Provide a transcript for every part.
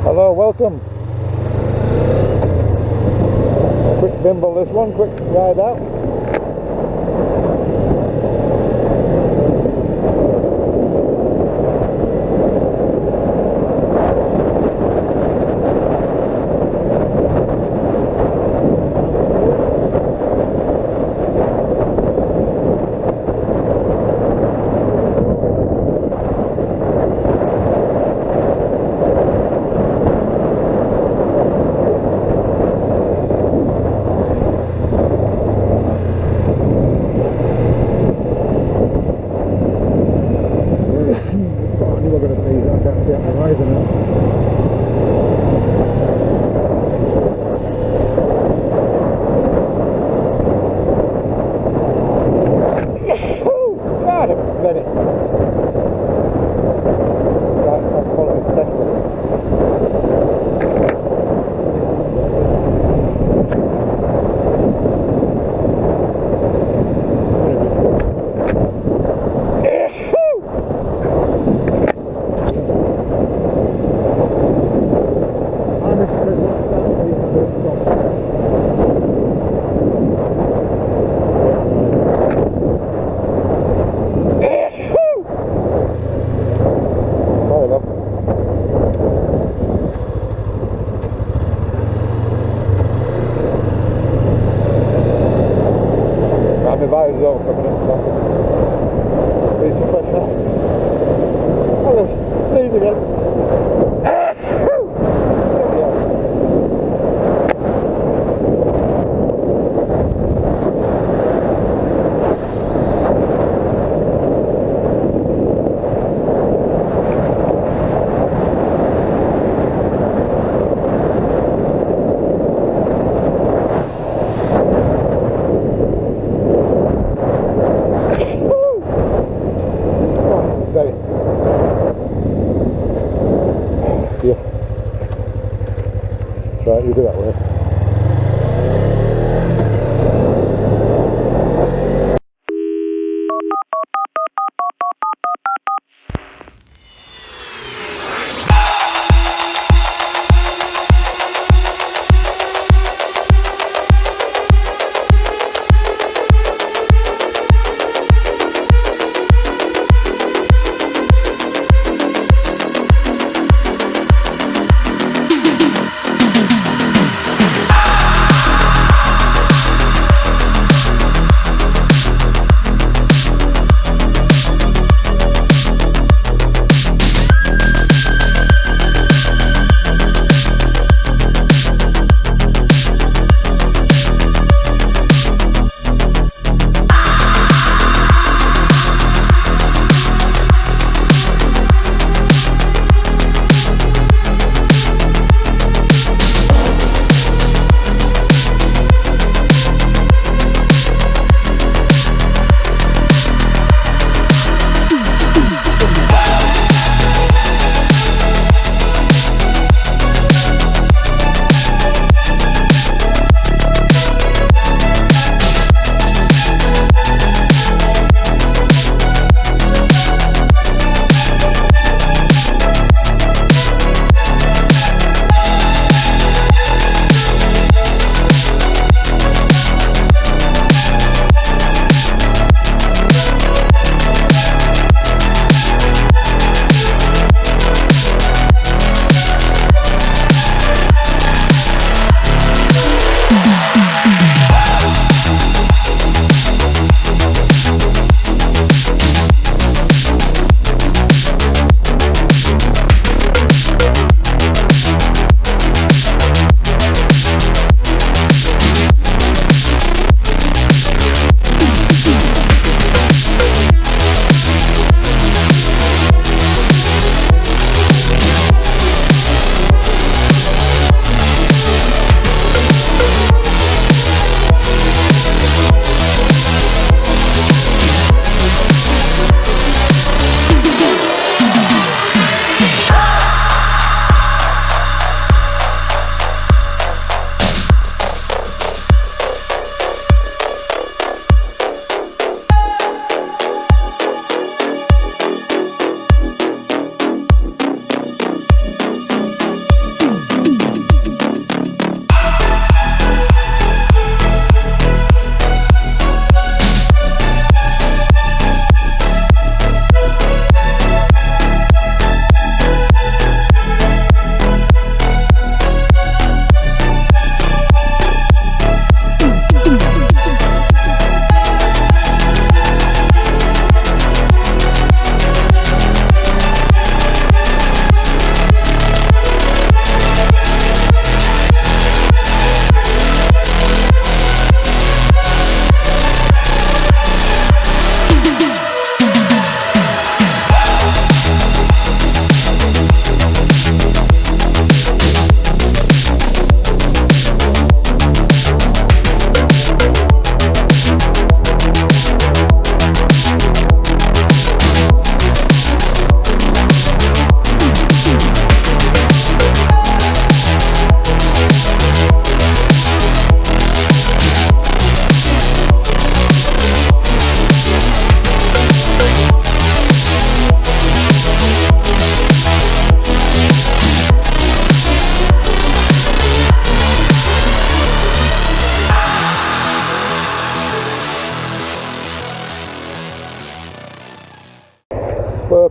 Hello, welcome. Quick bimble this one, quick ride out. Right, you do that way.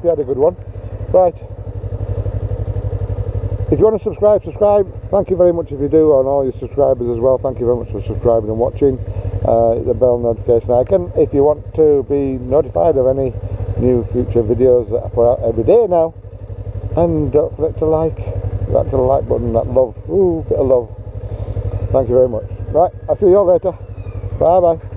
you had a good one. Right. If you want to subscribe, subscribe. Thank you very much if you do, and all your subscribers as well. Thank you very much for subscribing and watching. Hit the bell notification icon if you want to be notified of any new future videos that I put out every day now. And don't forget to like that little like button, that love, ooh, bit of love. Thank you very much. Right, I'll see you all later. Bye bye.